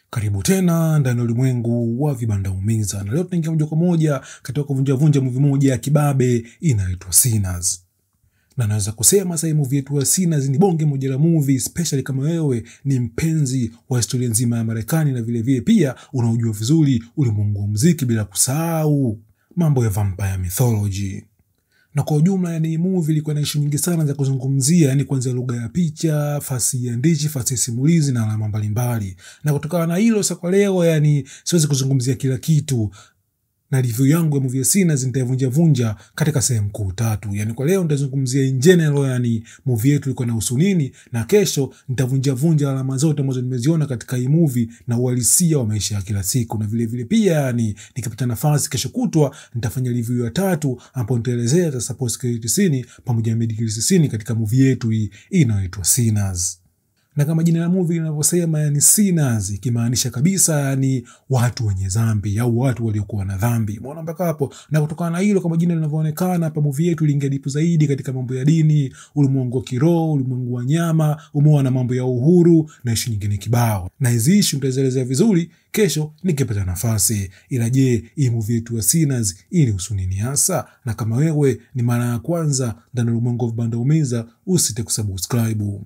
Karibu tena ndani ya ulimwengu wa vibanda umiza, na leo tunaingia moja kwa moja katika kuvunja movie moja ya kibabe inaitwa Sinners. Na naweza kusema sasa movie yetu ya Sinners ni bonge moja la movie, especially kama wewe ni mpenzi wa historia nzima ya Marekani na vile vile pia unaojua vizuri ulimwengu wa muziki, bila kusahau mambo ya vampire mythology. Na kwa ujumla yani movie ilikuwa na issue nyingi sana za kuzungumzia, yani kuanzia lugha ya picha, fasihi ya ndichi, fasihi simulizi na alama mbalimbali. Na kutokana na hilo sasa kwa leo yani siwezi kuzungumzia kila kitu, na review yangu ya movie ya Sinners nitavunja katika sehemu kuu tatu. Yani kwa leo nitazungumzia in general yani movie yetu ilikuwa inahusu nini, na kesho nitavunja alama zote ambazo nimeziona katika hii movie na uhalisia wa maisha ya kila siku. Na vile vile pia yani nikipata nafasi kesho kutwa nitafanya review ya tatu ambapo nitaelezea sasa post credit scene pamoja na mid credit scene katika movie yetu hii inaitwa Sinners. Na kama jina la movie linavyosema yani Sinners, ikimaanisha kabisa yani watu wenye dhambi au watu waliokuwa na dhambi. Umeona mpaka hapo? Na kutokana na hilo kama jina linavyoonekana hapa, movie yetu iliingia deep zaidi katika mambo ya dini, ulimwengu wa kiroho, ulimwengu wa nyama, umeona mambo ya uhuru na issue nyingine kibao. Na hizi issue nitazielezea vizuri kesho nikipata nafasi. Ila je, hii movie yetu ya Sinners ilihusu nini hasa? Na kama wewe ni mara ya kwanza ndani ya ulimwengu wa vibanda umiza, usite kusubscribe.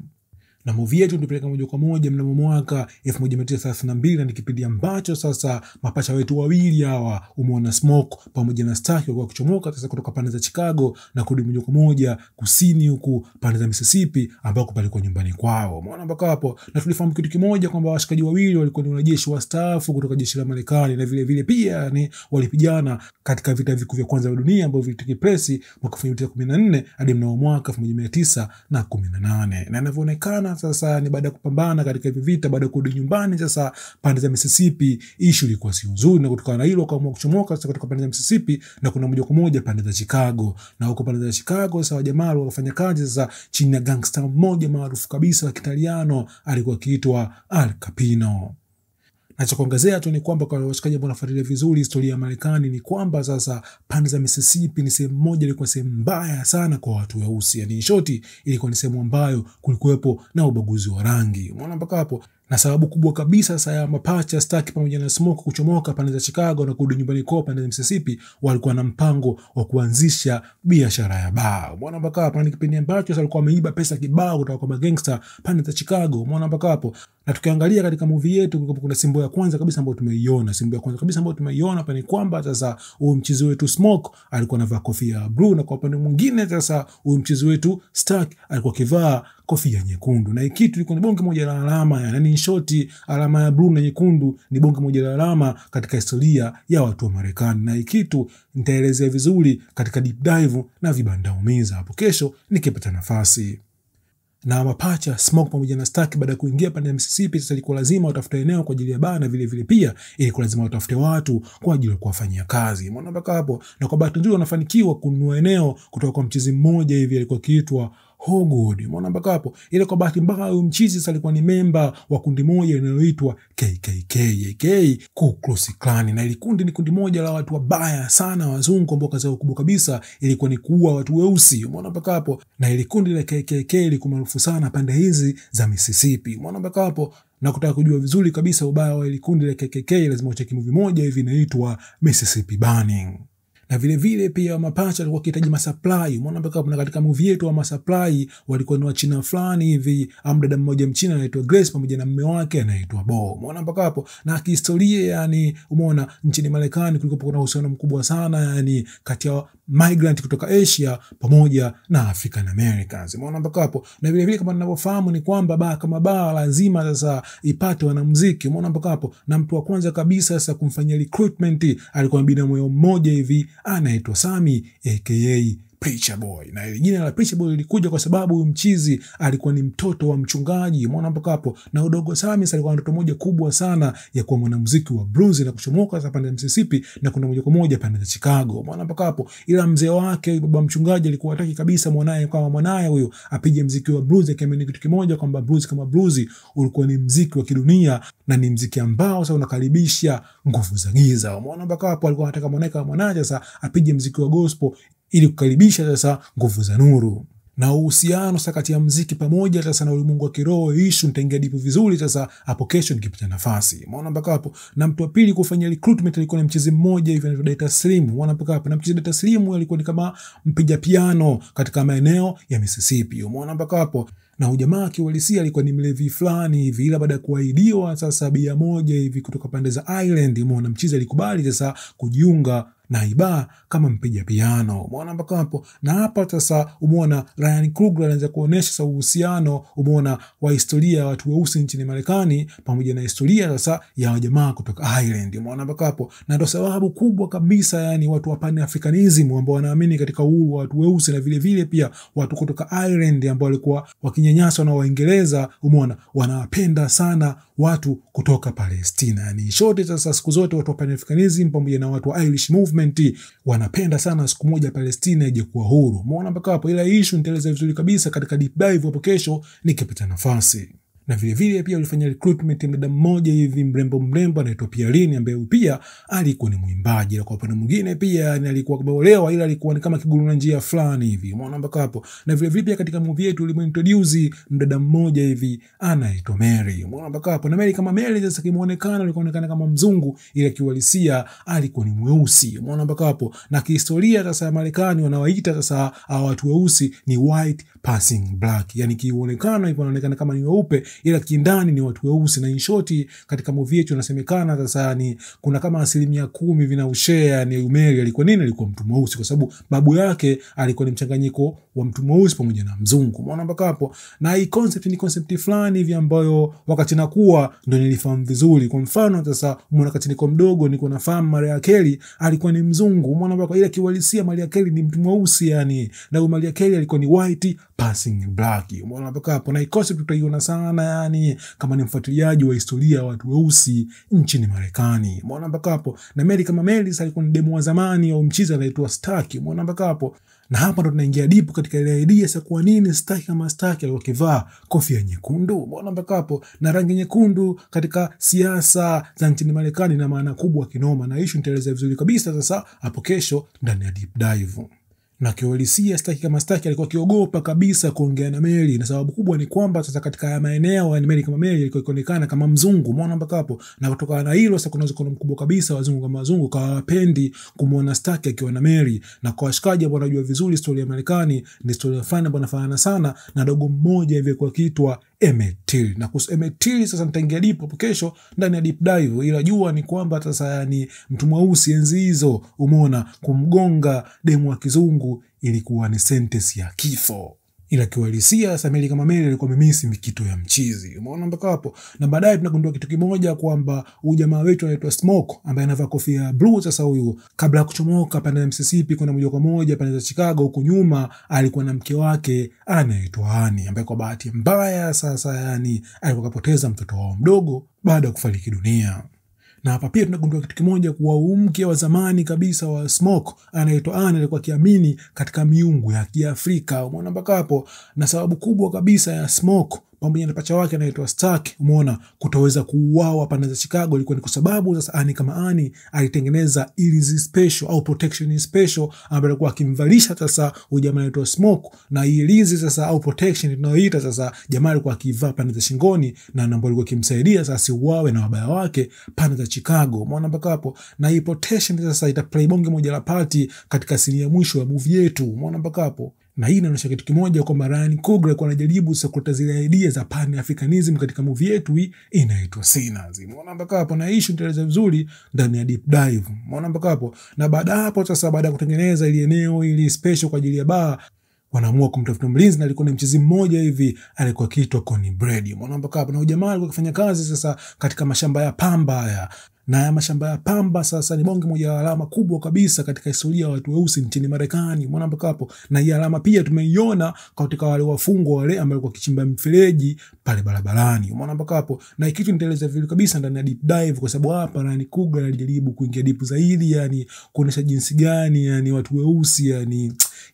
Na movie yetu ndipeleka moja kwa moja mnamo mwaka 1932, na ni kipindi ambacho sasa mapacha wetu wawili hawa, umeona Smoke pamoja na Stark, walikuwa kuchomoka sasa kutoka pande za Chicago na kurudi moja kwa moja kusini huku pande za Mississippi ambako palikuwa nyumbani kwao. Umeona mpaka hapo? Na tulifahamu kitu kimoja kwamba washikaji wawili walikuwa ni wanajeshi wastaafu kutoka jeshi la Marekani, na vile vile pia ni walipigana katika vita vikuu vya kwanza vya dunia ambavyo vilitokea place mwaka 1914 hadi mnamo mwaka 1918. Na inavyoonekana sasa ni baada ya kupambana katika hivi vita, baada ya kurudi nyumbani sasa pande za Mississippi, issue ilikuwa si nzuri, na kutokana na hilo kama kuchomoka sasa kutoka pande za Mississippi na kuna moja kwa moja pande za Chicago. Na huko pande za Chicago sasa jamaa wakafanya kazi sasa chini ya gangster mmoja maarufu kabisa wa Kitaliano, alikuwa akiitwa Al Capino. Na cha kuongezea tu ni kwamba kwa washikaji ambao wanafuatilia vizuri historia ya Marekani ni kwamba sasa pande za Mississippi ni sehemu moja ilikuwa sehemu mbaya sana kwa watu weusi. Yani shoti ilikuwa ni sehemu ambayo kulikuwepo na ubaguzi wa rangi. Umeona mpaka hapo? Na sababu kubwa kabisa sasa ya mapacha Stark pamoja na Smoke kuchomoka pande za Chicago na kurudi nyumbani kwao pande za Mississippi, walikuwa na mpango wa kuanzisha biashara ya baa. Umeona mpaka hapo? Ni kipindi ambacho sasa walikuwa wameiba pesa kibao kutoka kwa magangster pande za Chicago. Umeona mpaka hapo? Na tukiangalia katika movie yetu kuna simbo ya kwanza kabisa ambayo tumeiona. Simbo ya kwanza kabisa ambayo tumeiona hapa ni kwamba sasa huyu mchizi wetu Smoke alikuwa anavaa kofia ya blue, na kwa upande mwingine sasa huyu mchizi wetu Stark alikuwa akivaa kofia nyekundu. Na hii kitu ilikuwa ni bonge moja la alama, yani in short alama ya blue na nyekundu ni bonge moja la alama katika historia ya watu wa Marekani. Na hii kitu nitaelezea vizuri katika deep dive na vibanda umiza hapo kesho nikipata nafasi. Na mapacha Smoke pamoja na Stark baada ya kuingia pande ya Mississippi sasa ilikuwa lazima watafute eneo kwa ajili ya baa, na vile vile pia ilikuwa lazima watafute watu kwa ajili ya kuwafanyia kazi. Umeona mpaka hapo? Na kwa bahati nzuri wanafanikiwa kununua eneo kutoka kwa mchizi mmoja hivi alikuwa akiitwa Hogwood. Umeona mpaka hapo? Ile kwa bahati mbaya huyu mchizi sasa alikuwa ni memba wa kundi moja linaloitwa KKK, Ku Klux Klan. Na ile kundi ni kundi moja la watu wabaya sana wazungu ambao kazi yao kubwa kabisa ilikuwa ni kuua watu weusi. Umeona mpaka hapo? Na ile kundi la KKK lilikuwa maarufu sana pande hizi za Mississippi. Umeona mpaka hapo? Na kutaka kujua vizuri kabisa ubaya wa ile kundi la KKK lazima ucheki movie moja hivi inaitwa Mississippi Burning. Na vile vile pia mapacha walikuwa wakihitaji masupply. Umeona mpaka hapo? Na katika movie yetu wa masupply walikuwa ni Wachina fulani hivi, dada mmoja Mchina anaitwa Grace pamoja na mume wake anaitwa Bo. Umeona mpaka hapo? Na kihistoria yani umeona nchini Marekani kulikuwa kuna uhusiano mkubwa sana yani kati ya migrant kutoka Asia pamoja na African Americans. Umeona mpaka hapo? Na vile vile kama ninavyofahamu ni kwamba baa kama baa lazima sasa ipate wanamuziki. Umeona mpaka hapo? Na mtu wa kwanza kabisa sasa kumfanyia recruitment alikuwa binamu mmoja hivi anaitwa Sammy aka Preacher Boy. Na jina la Preacher Boy lilikuja kwa sababu huyu mchizi alikuwa ni mtoto wa mchungaji. Umeona mpaka hapo? Na udogo Sammy alikuwa na ndoto moja kubwa sana ya kuwa mwanamuziki wa blues na kuchomoka sasa pande ya Mississippi na kuna moja kwa moja pande za Chicago. Umeona mpaka hapo? Ila mzee wake baba mchungaji alikuwa hataki kabisa mwanae huyo apige muziki wa blues, akiamini kitu kimoja kwamba blues kama blues ulikuwa ni muziki wa kidunia na ni muziki ambao sasa unakaribisha nguvu za giza. Umeona mpaka hapo? Alikuwa anataka mwanae sasa apige muziki wa gospel ili kukaribisha sasa nguvu za nuru. na uhusiano sasa kati ya muziki pamoja sasa na ulimwengu wa kiroho. Issue nitaingia deep vizuri sasa hapo kesho nikipata nafasi. Umeona mpaka hapo. Na mtu wa pili kufanya recruitment alikuwa ni mchezi mmoja hivi anaitwa Data Slim. Umeona mpaka hapo. Na mchezi Data Slim alikuwa ni kama mpiga piano katika maeneo ya Mississippi. Umeona mpaka hapo. Na ujamaa kiuhalisia alikuwa ni mlevi fulani hivi, ila baada ya kuahidiwa sasa bia moja hivi kutoka pande za Island, umeona mchizi alikubali sasa kujiunga na Iba kama mpiga piano. Umeona mpaka hapo. Na hapa sasa umeona Ryan Coogler anaanza kuonesha sasa uhusiano umeona wa historia ya watu weusi nchini Marekani pamoja na historia sasa ya wajamaa kutoka Ireland. Umeona mpaka hapo. Na ndio sababu kubwa kabisa yani watu wa Pan-Africanism ambao wanaamini katika uhuru wa watu weusi na vile vile pia watu kutoka Ireland ambao walikuwa wakinyanyaswa na Waingereza, umeona wanawapenda sana watu kutoka Palestina. Yani short sasa siku zote watu wa Pan-Africanism pamoja na watu wa Irish movement wanapenda sana siku moja Palestina ije kuwa huru. Umeona mpaka hapo. Ila issue nitaeleza vizuri kabisa katika deep dive hapo kesho nikipata nafasi. Na vile vile pia ulifanya recruitment mdada mmoja hivi mrembo anaitwa Pierlin ambaye pia alikuwa ni mwimbaji. Na kwa upande mwingine pia alikuwa kuolewa ila alikuwa ni kama kiguru na njia fulani hivi. Umeona mpaka hapo. Na vile vile pia katika movie yetu ulimintroduce mdada mmoja hivi anaitwa Mary. Umeona mpaka hapo. Na Mary kama Mary sasa kimuonekana alikuonekana kama mzungu ila kiuhalisia alikuwa ni mweusi. Umeona mpaka hapo. Na kihistoria sasa ya Marekani wanawaita sasa watu weusi ni white passing black. Yani kiuonekana hivyo wanaonekana kama ni weupe ila kindani ni watu weusi. Na in short katika movie yetu inasemekana sasa ni kuna kama 10% vina ushare ni Mary alikuwa nini, alikuwa mtu mweusi kwa sababu babu yake alikuwa ni mchanganyiko wa mtu mweusi pamoja na mzungu. Umeona mpaka hapo. Na hii concept ni concept fulani hivi ambayo wakati nakuwa ndio nilifahamu vizuri. Kwa mfano sasa umeona wakati niko mdogo niko nafahamu Mariah Carey alikuwa ni mzungu. Umeona mpaka ila kiuhalisia Mariah Carey ni mtu mweusi yani, na Mariah Carey alikuwa ni white passing black. Umeona mpaka hapo. Na hii concept tutaiona sana yani kama ni mfuatiliaji wa historia ya watu weusi nchini Marekani. Umeona mpaka hapo. Na Mary kama Mary sasa alikuwa ni demo wa zamani au mchiza anaitwa Stark. Umeona mpaka hapo. Na hapa ndo tunaingia deep katika ile idea sasa kwa nini Stark kama Stark alikuwa kivaa kofia nyekundu. Umeona mpaka hapo. Na rangi nyekundu katika siasa za nchini Marekani na maana kubwa kinoma. Na issue nitaeleza vizuri kabisa sasa hapo kesho ndani ya deep dive. Na kiuhalisia Stark kama Stark alikuwa kiogopa kabisa kuongea na Mary, na sababu kubwa ni kwamba sasa katika maeneo ya Mary kama Mary alikuwa ikionekana kama mzungu. Umeona mpaka hapo. Na kutoka na hilo sasa kuna uzoefu mkubwa kabisa wazungu kama wazungu kawapendi kumuona Stark akiwa na Mary. Na kwa washikaji ambao wanajua vizuri historia ya Marekani ni historia fulani ambayo inafanana sana na dogo mmoja hivi kwa kiitwa Emmett Till. Na kuhusu Emmett Till sasa nitaingia deep hapo kesho ndani ya deep dive. Ila jua ni kwamba sasa yani mtu mweusi enzi hizo umeona kumgonga demu wa kizungu ilikuwa ni sentence ya kifo. Ila kiuhalisia Mary kama Mary alikuwa amemisi mikito ya mchizi. Umeona mpaka hapo. Na baadaye tunagundua kitu kimoja kwamba huyu jamaa wetu anaitwa Smoke ambaye anavaa kofia ya blue. Sasa huyu kabla ya kuchomoka pande ya Mississippi kuna moja kwa moja pande za Chicago huko nyuma alikuwa na mke wake anaitwa Annie ambaye kwa bahati mbaya sasa yani alikuwa kapoteza mtoto wao mdogo baada ya kufariki dunia. Na hapa pia tunagundua kitu kimoja kuwa mke wa zamani kabisa wa Smoke anaitwa Anne alikuwa akiamini katika miungu ya Kiafrika. Umeona mpaka hapo. Na sababu kubwa kabisa ya Smoke pamoja na pacha wake anaitwa Stark umeona kutoweza kuuawa pande za Chicago ilikuwa ni kwa sababu sasa Annie kama Annie alitengeneza ilizi special au protection special ambayo alikuwa akimvalisha sasa huyu jamaa anaitwa Smoke. Na ilizi sasa au protection tunayoita sasa jamaa alikuwa akivaa pande za shingoni na ambayo ilikuwa kimsaidia sasa siuawe na wabaya wake pande za Chicago. Umeona mpaka hapo. Na hii protection sasa ita play bonge moja la party katika scene ya mwisho ya movie yetu. Umeona mpaka hapo. Na hii inaonyesha kitu kimoja kwamba Ryan Coogler alikuwa anajaribu kuleta zile idea za Pan-Africanism katika movie yetu hii inaitwa Sinners. Umeona mpaka hapo. Na issue nitaeleza vizuri ndani ya deep dive. Umeona mpaka hapo. Na baada hapo sasa baada ya kutengeneza ile eneo ili special kwa ajili ya bar wanaamua kumtafuta mlinzi na alikuwa ni mchezi mmoja hivi alikuwa kiitwa Connie Brady. Umeona mpaka hapo. Na jamaa alikuwa akifanya kazi sasa katika mashamba ya pamba haya. Na ya mashamba ya pamba sasa ni bonge moja alama kubwa kabisa katika historia ya watu weusi nchini Marekani. Umeona mpaka hapo. Na hii alama pia tumeiona katika wale wafungwa wale ambao walikuwa kichimba mfereji pale barabarani. Umeona mpaka hapo. Na kitu nitaeleza vile kabisa ndani ya deep dive kwa sababu hapa Ryan Coogler alijaribu kuingia deep zaidi yani kuonesha jinsi gani yani watu weusi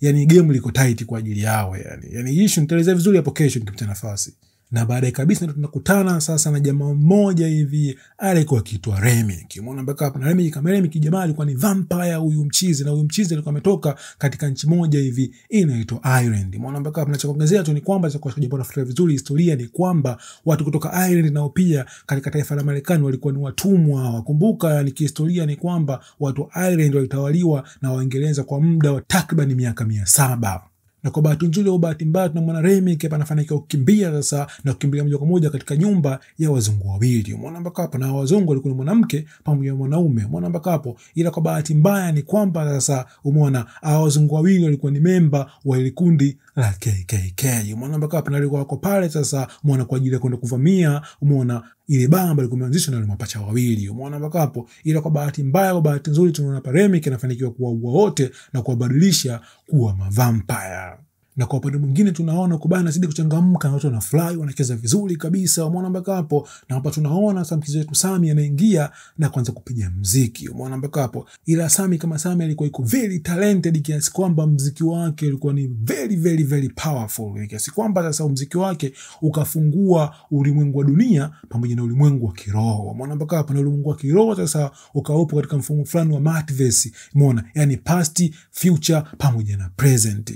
yani game liko tight kwa ajili yao yani issue nitaeleza vizuri hapo kesho nikipata nafasi. Na baadaye kabisa tunakutana sasa na jamaa mmoja hivi alikuwa akiitwa Remick. Umeona mpaka hapo. Na Remick jamaa alikuwa ni vampire huyu mchizi, na huyu mchizi alikuwa ametoka katika nchi moja hivi inaitwa Ireland. Umeona mpaka hapo. Nachokuongezea tu ni kwamba kwa sababu unafuatilia vizuri historia ni kwamba watu kutoka Ireland nao pia katika taifa la Marekani walikuwa ni watumwa. Wakumbuka ni kihistoria ni kwamba watu wa Ireland walitawaliwa na Waingereza kwa muda wa takriban miaka 700. Na kwa bahati nzuri au bahati mbaya tunamwona Remick hapa anafanikiwa kukimbia sasa, na kukimbia moja kwa moja katika nyumba ya wazungu wawili. Umeona mpaka hapo. Na wazungu walikuwa ni mwanamke pamoja na mwanaume. Umeona mpaka hapo. Ila kwa bahati mbaya ni kwamba sasa umeona wazungu wawili walikuwa ni memba wa ile kundi la KKK. Umeona mpaka hapo. Na walikuwa wako pale sasa umeona kwa ajili ya kwenda kuvamia umeona ile bamba ilikuwa imeanzishwa na wale mapacha wawili. Umeona mpaka hapo. Ila kwa bahati mbaya au bahati nzuri tunaona hapa Remick anafanikiwa kuwaua wote na kuwabadilisha kuwa mavampire. Na kwa upande mwingine tunaona kubana nazidi kuchangamka, watu wanafly, wanacheza vizuri kabisa. Umeona mpaka hapo. Na hapa tunaona sasa mchezaji wetu Sami anaingia na kuanza kupiga muziki. Umeona mpaka hapo. Ila Sami kama Sami alikuwa iko very talented kiasi kwamba muziki wake ulikuwa ni very powerful. Kiasi kwamba sasa muziki wake ukafungua ulimwengu wa dunia pamoja na ulimwengu wa kiroho. Umeona mpaka hapo. Na ulimwengu wa kiroho sasa ukaopo katika mfumo fulani wa multiverse. Umeona? Yani past, future pamoja na present.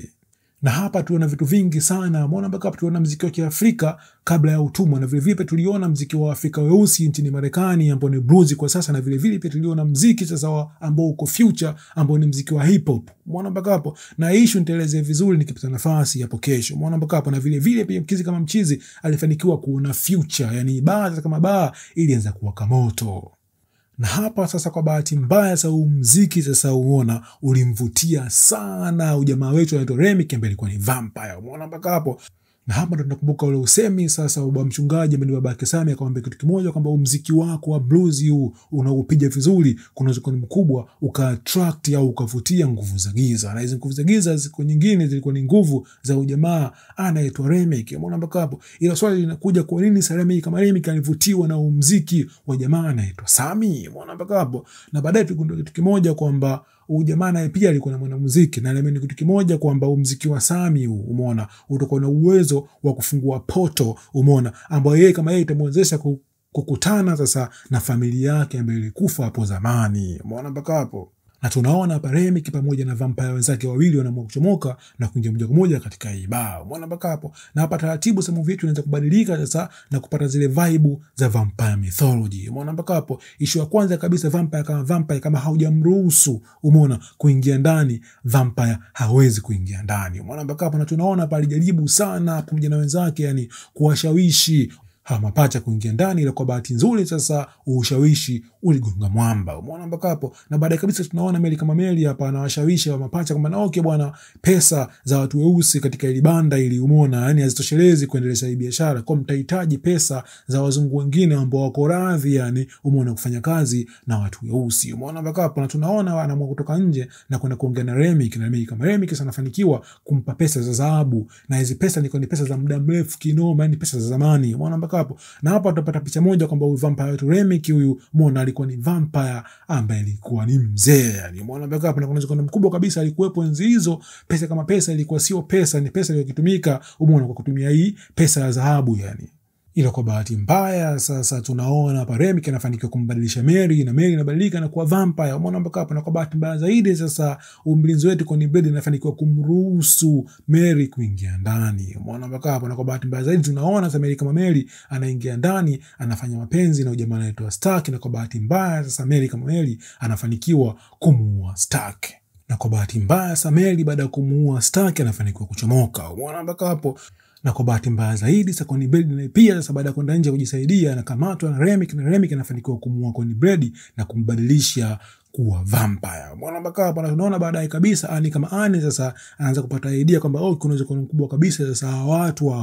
Na hapa tuona vitu vingi sana. Umeona mpaka hapa tuona muziki wa Kiafrika kabla ya utumwa, na vile vile tuliona muziki wa Afrika weusi nchini Marekani ambao ni blues kwa sasa, na vile vile pia tuliona muziki sasa ambao uko future ambao ni muziki wa hip hop. Umeona mpaka hapo. Na issue nitaelezea vizuri nikipata nafasi hapo kesho. Umeona mpaka hapo. Na vile vile pia mkizi kama mchizi alifanikiwa kuona future, yani baa kama baa ilianza kuwaka moto. Na hapa sasa kwa bahati mbaya sasa muziki sasa umeona ulimvutia sana ujamaa wetu anaitwa Remick ambaye alikuwa ni vampire. Umeona mpaka hapo. Na hapa ndo tunakumbuka ule usemi sasa baba mchungaji ambaye ni babake Sami akamwambia kitu kimoja kwamba muziki wako wa blues huu unaopiga vizuri kunaweza kuwa mkubwa uka-attract au ukavutia nguvu za giza. Na hizo nguvu za giza ziko nyingine zilikuwa ni nguvu za ujamaa anaitwa Remick. Umeona mpaka hapo. Ila swali linakuja kwa nini Remick kama Remick alivutiwa na muziki wa jamaa anaitwa Sami? Umeona mpaka hapo. Na baadaye tukundua kitu kimoja kwamba jamaa naye pia alikuwa na mwanamuziki, na ile kitu kimoja kwamba muziki wa Sami umeona utakuwa na uwezo wa kufungua poto umeona ambao yeye kama yeye itamwezesha kukutana sasa na familia yake ambayo ilikufa hapo zamani. Umeona mpaka hapo. Na tunaona hapa Remick pamoja na vampire wenzake wawili wanaamua kuchomoka na kuingia moja kwa moja katika hii baa. Umeona mpaka hapo. Na hapa taratibu sasa movie yetu inaanza kubadilika sasa na kupata zile vibe za vampire mythology. Umeona mpaka hapo. Issue ya kwanza kabisa vampire kama haujamruhusu umeona kuingia ndani, vampire hawezi kuingia ndani. Umeona mpaka hapo. Na tunaona hapa alijaribu sana pamoja na wenzake yani kuwashawishi mapacha kuingia ndani, ila kwa bahati nzuri sasa ushawishi uligonga mwamba. Umeona mpaka hapo. Na baadaye kabisa tunaona Meli kama Meli hapa anawashawishi wa mapacha kwamba na okay bwana, pesa za watu weusi katika ile banda ili umeona yani hazitoshelezi kuendeleza hii biashara, kwa mtahitaji pesa za wazungu wengine ambao wako radhi yani umeona kufanya kazi na watu weusi. Umeona mpaka hapo. Na tunaona anaamua kutoka nje na kwenda kuongea na Remick, na Meli kama Remick sana anafanikiwa kumpa pesa za dhahabu, na hizo pesa ni pesa za muda mrefu kinoma, yani pesa za zamani. Umeona mpaka hapo. Na hapa tutapata picha moja kwamba huyu vampire wetu Remick huyu umeona alikuwa ni vampire ambaye alikuwa ni mzee yani. Umeona mpaka hapo. Na kuna mzee mkubwa kabisa alikuwepo enzi hizo. Pesa kama pesa ilikuwa sio pesa, ni pesa iliyotumika umeona kwa kutumia hii pesa ya dhahabu yani. Ila kwa bahati mbaya sasa tunaona hapa Remick anafanikiwa kumbadilisha Mary, na Mary inabadilika na kuwa vampire. Umeona mpaka hapo. Na kwa bahati mbaya zaidi sasa mlinzi wetu Connie Bred anafanikiwa kumruhusu Mary kuingia ndani. Umeona mpaka hapo. Na kwa bahati mbaya zaidi tunaona sasa Mary kama Mary anaingia ndani, anafanya mapenzi na jamaa anaitwa Stark, na kwa bahati mbaya sasa Mary kama Mary anafanikiwa kumuua Stark. Na kwa bahati mbaya sasa Mary baada ya kumuua Stark anafanikiwa kuchomoka. Umeona mpaka hapo. Na kwa bahati mbaya zaidi sasa Connie Bred na pia sasa baada ya kwenda nje kujisaidia anakamatwa na Remick, na Remick anafanikiwa kumuua Connie Bred na kumbadilisha kuwa vampire. Umeona mpaka hapa. Na tunaona baadaye kabisa Ani kama Ani sasa anaanza kupata idea kwamba kunaweza kuwa mkubwa kabisa sasa watu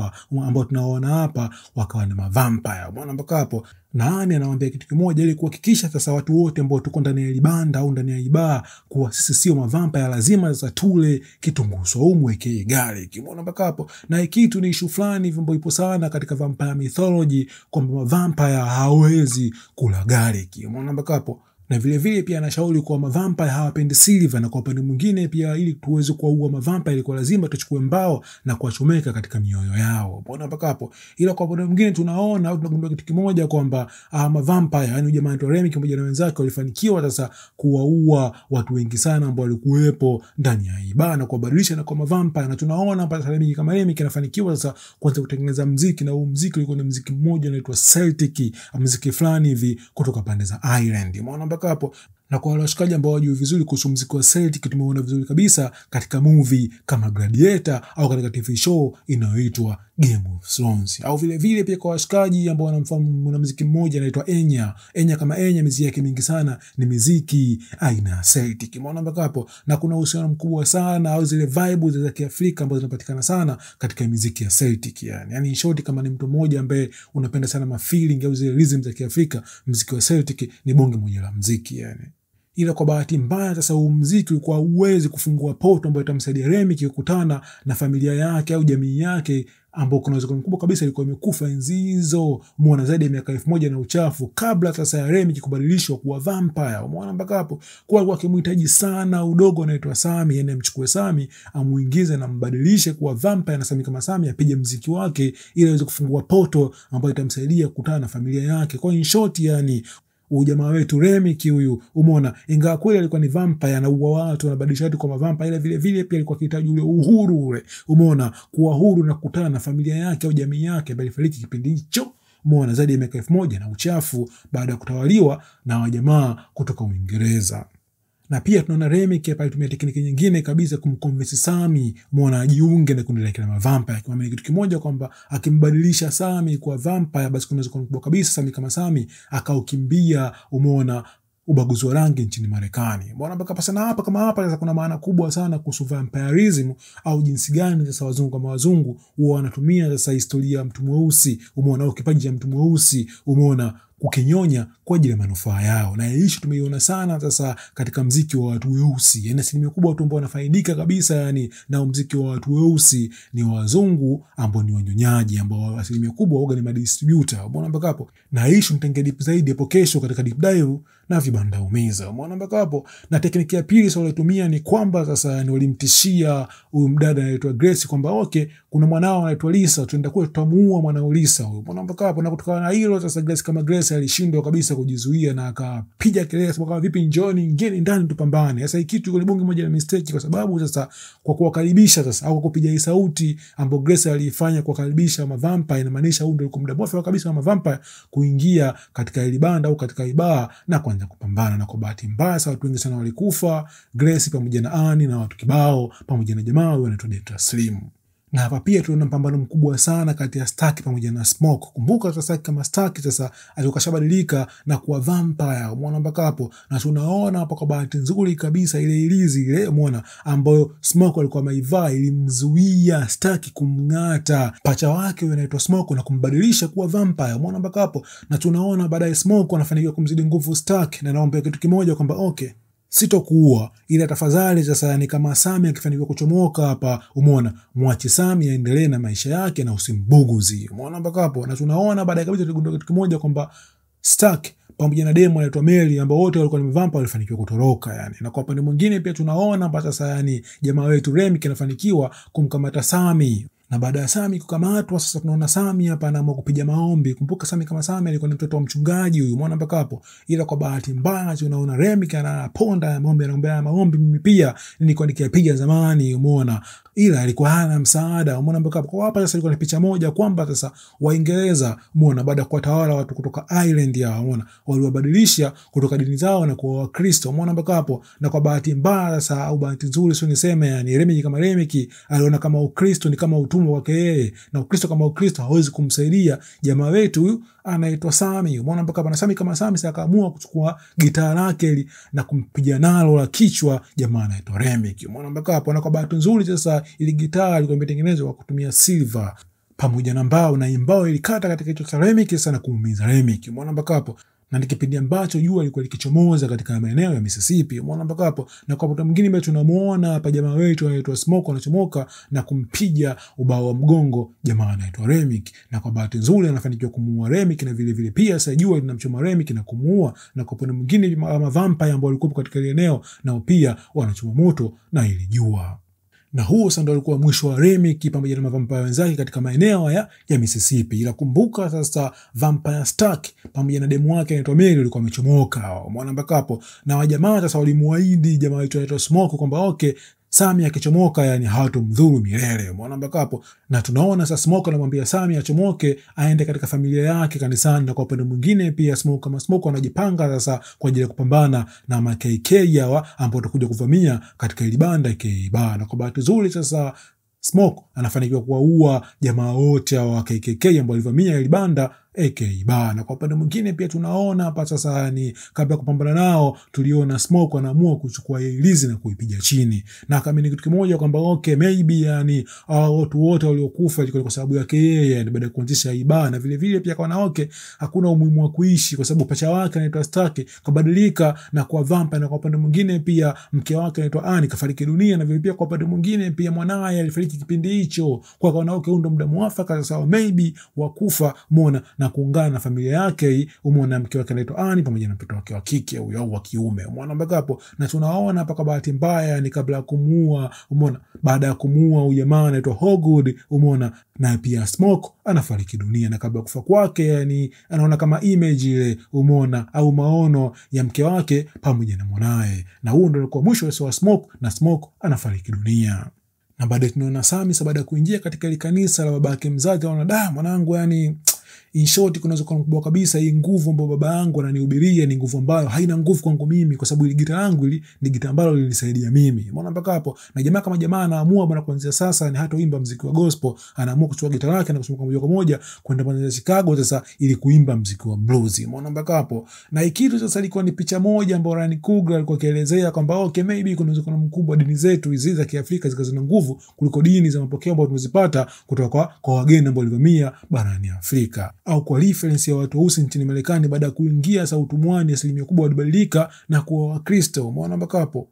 ambao tunaona hapa wakawa ni mavampire. Umeona mpaka hapo. Na Ani anamwambia kitu kimoja ili kuhakikisha sasa watu wote ambao tuko ndani ya libanda au ndani ya ibaa kuwa sisi sio mavampire, lazima sasa tule kitunguu saumu weke garlic. Umeona mpaka hapo. Na hii kitu ni issue fulani hivyo ambayo ipo sana katika vampire mythology kwamba vampire hawezi kula garlic. Umeona mpaka hapo. Na vile vile pia anashauri kwa mavampire hawapendi silver, na kwa upande mwingine pia ili tuweze kuua mavampire ilikuwa lazima tuchukue mbao na kuwachomeka katika mioyo yao. Umeona mpaka hapo? Ila kwa upande mwingine tunaona au tunagundua kitu kimoja kwamba mavampire, yani jamaa wa Remick pamoja na wenzake walifanikiwa sasa kuwaua watu wengi sana ambao walikuwepo ndani ya hii bana, kubadilisha na kwa mavampire. Na tunaona hapa Remick kama Remick anafanikiwa sasa kuanza kutengeneza muziki, na huu muziki ulikuwa ni muziki mmoja unaitwa Celtic, muziki fulani hivi kutoka pande za Ireland. Umeona mpaka hapo? Na kwa wale washikaji ambao wajui vizuri kuhusu muziki wa Celtic, tumeona vizuri kabisa katika movie kama Gladiator au katika TV show inayoitwa Game of Thrones. Au vile vile pia kwa washikaji ambao wanamfahamu mwanamuziki mmoja anaitwa Enya. Enya kama Enya, muziki yake mingi sana ni muziki aina ya Celtic. Umeona mpaka hapo? Na kuna uhusiano mkubwa sana au zile vibes za Kiafrika ambazo zinapatikana sana katika muziki ya Celtic yani. Yani in short, kama ni mtu mmoja ambaye unapenda sana mafeeling au zile rhythm za Kiafrika, muziki wa Celtic ni bonge moja la muziki yani. Ila kwa bahati mbaya sasa huu muziki ulikuwa uwezi kufungua poto ambayo itamsaidia Remick kukutana na familia yake au jamii yake ambao kuna uwezekano mkubwa kabisa ilikuwa imekufa enzi hizo, umeona, zaidi ya miaka 1000 na uchafu kabla sasa ya Remick kubadilishwa kuwa vampire. Umeona mpaka hapo? Kwa alikuwa akimhitaji sana udogo anaitwa Sami, yani amchukue Sami amuingize na mbadilishe kuwa vampire, na Sami kama Sami apige muziki wake ili aweze kufungua poto ambayo itamsaidia kukutana na familia yake. Kwa in short yani ujamaa wetu Remick huyu, umeona, ingawa kweli alikuwa ni vampire, anaua watu, anabadilisha watu kwa mavampire, ila vile vile pia alikuwa akihitaji ule uhuru ule, umeona, kuwa huru na kukutana na familia yake au jamii yake ambayo ilifariki kipindi hicho, umeona, zaidi ya miaka 1000 na uchafu baada ya kutawaliwa na wajamaa kutoka Uingereza. Na pia tunaona Remick hapa alitumia tekniki nyingine kabisa kumconvince Sami, umeona, ajiunge na kundi la mavampire. Kwa maana kitu kimoja kwamba akimbadilisha Sami kwa vampire, basi kunaweza kuwa kabisa Sami kama Sami akaukimbia, umeona, ubaguzi wa rangi nchini Marekani. Umeona mpaka pasa na hapa kama hapa sasa kuna maana kubwa sana kuhusu vampirism au jinsi gani sasa wazungu kama wazungu huwa wanatumia sasa historia ya mtu mweusi, umeona, au kipaji cha mtu mweusi, umeona, kukinyonya kwa ajili ya manufaa yao. Na hii tumeiona sana sasa katika muziki wa watu weusi. Yani asilimia kubwa watu ambao wanafaidika kabisa yani na muziki wa watu weusi ni wazungu ambao ni wanyonyaji, ambao asilimia kubwa waga ni madistributor. Umeona mpaka hapo? Na hii nitenge deep zaidi hapo kesho katika deep dive na vibanda umiza. Umeona mpaka hapo? Na tekniki ya pili sasa walitumia ni kwamba sasa ni walimtishia huyu mdada anaitwa Grace kwamba okay, kuna mwanao anaitwa Lisa, tuenda kule tutamuua mwanao Lisa huyo. Umeona mpaka hapo? Na kutokana na hilo sasa Grace kama Grace alishindwa kabisa kujizuia na akapiga kelele sababu vipi, njoni ngeni ndani tupambane. Sasa hii kitu ni bonge moja la mistake, kwa sababu sasa kwa kuwakaribisha sasa au kwa kupiga hii sauti ambayo Grace alifanya kuwakaribisha mavampire, inamaanisha huo ndio ulikuwa muda mwafaka kabisa wa mavampire kuingia katika ile banda au katika ibaa na kuanza kupambana. Na kwa bahati mbaya sasa watu wengi sana walikufa, Grace pamoja na Annie na watu kibao pamoja na jamaa wanaitwa Dr. Slim. Na hapa pia tunaona mpambano mkubwa sana kati ya Stark pamoja na Smoke. Kumbuka sasa kama Stark sasa alikashabadilika na kuwa vampire, umeona mpaka hapo. Na tunaona hapa kwa bahati nzuri kabisa ile ilizi ile, umeona, ambayo Smoke alikuwa ameivaa ilimzuia Stark kumngata pacha wake yule anaitwa Smoke na kumbadilisha kuwa vampire, umeona mpaka hapo. Na tunaona baadaye Smoke anafanikiwa kumzidi nguvu Stark, na naomba kitu kimoja kwamba okay, sitokuua ila tafadhali sasa ni kama Sami akifanikiwa kuchomoka hapa, umeona, mwache Sami aendelee na maisha yake na usimbuguzi, umeona mpaka hapo. Na tunaona baadaye kabisa tugundua kitu kimoja kwamba Stark pamoja na demo anaitwa Mary ambao wote walikuwa ni vampire walifanikiwa kutoroka yani. Na kwa upande mwingine pia tunaona mpaka sasa yani jamaa wetu Remick anafanikiwa kumkamata Sami. Na baada ya Sami kukamatwa sasa tunaona Sami hapa anaamua kupiga maombi. Kumbuka Sami kama Sami alikuwa ni mtoto wa mchungaji huyu, umeona mpaka hapo. Ila kwa bahati mbaya tunaona Remick anaponda maombi, anaombea maombi mimi pia nilikuwa nikiyapiga zamani, umeona, ila alikuwa hana msaada, umeona mpaka hapo. Kwa hapa sasa ilikuwa ni picha moja kwamba sasa Waingereza, umeona, baada ya kuwatawala watu kutoka Ireland ya, umeona, waliwabadilisha kutoka dini zao na kuwa Wakristo, umeona mpaka hapo. Na kwa bahati mbaya sasa au bahati nzuri sio niseme yani Remick kama Remick aliona kama Ukristo ni kama utumwa wake yeye, na Ukristo kama Ukristo hawezi kumsaidia jamaa wetu huyu anaitwa Sami, umeona mpaka hapa. Na Sami kama Sami sasa akaamua kuchukua gitaa lake na kumpiga nalo la kichwa jamaa anaitwa Remick, umeona mpaka hapo. Na kwa bahati nzuri sasa ile gitaa ilikuwa imetengenezwa kwa kutumia silver pamoja na mbao, na mbao ilikata katika kichwa cha Remick sana kumuumiza Remick, umeona mpaka hapo. na ni kipindi ambacho jua lilikuwa likichomoza katika maeneo ya Mississippi. Umeona mpaka hapo. Na kwa wakati mwingine mbele tunamuona hapa jamaa wetu anaitwa Smoke anachomoka na kumpiga ubao wa mgongo jamaa anaitwa Remick, na kwa bahati nzuri anafanikiwa kumuua Remick, na vile vile pia sasa jua linamchoma Remick na kumuua, na kwa upande mwingine vampire ambao walikuwa katika ile eneo nao pia wanachoma moto na ile jua. Na huo sasa ndo alikuwa mwisho wa Remick pamoja na vampire wenzake katika maeneo ya Mississippi. Ila kumbuka sasa Vampire Stark pamoja na demu wake anaitwa Mary walikuwa wamechomoka. Umeona mpaka hapo. Na wajamaa sasa walimuahidi jamaa wetu anaitwa Smoke kwamba okay, Sami akichomoka yani hawatomdhuru milele. Umeona mpaka hapo. Na tunaona sasa Smoke anamwambia Sami achomoke aende katika familia yake kanisani, na kwa upande mwingine pia Smoke kama Smoke anajipanga sasa kwa ajili ya kupambana na ma-KK hawa ambao watakuja kuvamia katika ile banda KK. Na kwa bahati nzuri sasa Smoke anafanikiwa kuwaua jamaa wote wa KKK ambao walivamia ile banda AK-BAR. Na kwa upande mwingine pia tunaona hapa sasa ni kabla kupambana nao tuliona Smoke anaamua kuchukua Ilizi na kuipiga chini. Na kama ni kitu kimoja kwamba okay, maybe yani watu wote waliokufa ilikuwa kwa sababu yake yeye, yani baada ya kuanzisha IBA. Na vile vile pia kwa okay, hakuna umuhimu wa kuishi kwa sababu pacha wake anaitwa Stark kabadilika na kuwa vampire, na kwa upande mwingine pia mke wake anaitwa Anne kafariki dunia, na vile pia kwa upande mwingine pia mwanae alifariki kipindi hicho. Kwa okay, ndo muda mwafaka sasa maybe wakufa muona na kuungana na familia yake. Umeona mke wake anaitwa Anne pamoja na mtoto wake wa kike au wa kiume. Umeona mpaka hapo. Na tunaona hapa kwa bahati mbaya ni kabla ya kumuua, umeona baada ya kumuua huyu jamaa anaitwa Hogwood, umeona na pia Smoke anafariki dunia, na kabla kufa kwake yani anaona kama image ile, umeona au maono ya mke wake pamoja na mwanae. Na huo ndio ulikuwa mwisho wa Smoke, na Smoke anafariki dunia. Na baadaye tunaona Sami baada ya kuingia katika ile kanisa la babake mzazi, anaona mwanangu yani in short kunaweza kuwa mkubwa kabisa, hii nguvu ambayo baba yangu ananihubiria ni nguvu ambayo haina nguvu kwangu mimi, kwa sababu ile gita yangu ile ni gita ambalo lilinisaidia mimi. Umeona mpaka hapo. Na jamaa kama jamaa anaamua bwana kuanzia sasa ni hatoimba muziki wa gospel, anaamua kuchukua gita lake na kusomoka moja kwa moja kwenda pale Chicago sasa ili kuimba muziki wa blues. Umeona mpaka hapo. Na ikitu sasa ilikuwa ni picha moja ambayo Ryan Coogler alikuwa akielezea kwamba okay, maybe kuna uwezekano mkubwa dini zetu hizi za Kiafrika zikawa nguvu kuliko dini za mapokeo ambayo tunazipata kutoka kwa wageni ambao walivamia barani Afrika, au kwa reference ya watu weusi nchini Marekani baada ya kuingia sasa utumwani, asilimia kubwa walibadilika na kuwa Wakristo. Umeona mpaka hapo.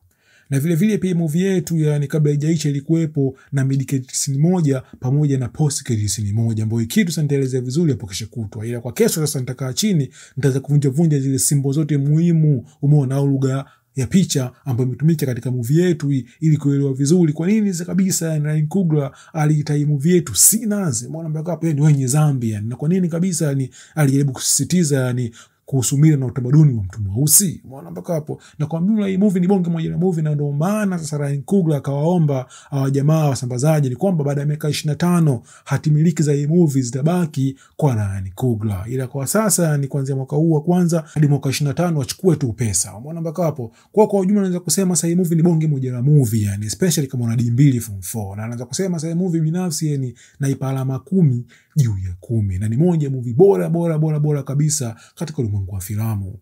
Na vile vile pia movie yetu yani kabla haijaisha ilikuwepo na mid-credit scene moja pamoja na post-credit scene moja, ambayo kitu sasa nitaelezea vizuri hapo kesho kutwa. Ila kwa kesho sasa nitakaa chini nitaanza kuvunja zile symbol zote muhimu, umeona, au lugha ya picha ambayo imetumika katika movie yetu ili kuelewa vizuri kwa nini kabisa Ryan Coogler aliita hii movie yetu Sinners. Umeona mpaka hapo ni wenye dhambi yani, na kwa nini kabisa yani alijaribu kusisitiza yani kuhusu mila na utamaduni wa mtu mweusi. Umeona mpaka hapo. Na kwa jumla hii movie ni bonge moja na movie, na ndio maana sasa Ryan Coogler akawaomba jamaa wasambazaji ni kwamba baada ya miaka 25 hatimiliki za hii movie zitabaki kwa Ryan Coogler. Ila kwa sasa ni kuanzia mwaka huu wa kwanza hadi mwaka 25 wachukue tu pesa. Umeona mpaka hapo. Kwa ujumla naweza kusema sasa hii movie ni bonge moja na movie yani, especially kama una D2 form 4. Na naweza kusema sasa hii movie binafsi yani naipa alama 10 juu ya 10, na ni moja movie bora kabisa katika ulimwengu wa filamu.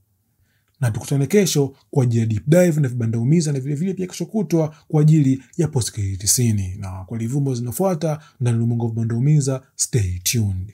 Na tukutane kesho kwa ajili ya deep dive na vibanda umiza, na vile vile pia kesho kutwa kwa ajili ya post credit scene. Na kwa livumbo zinafuata ndani ya ulimwengu wa vibanda umiza, stay tuned.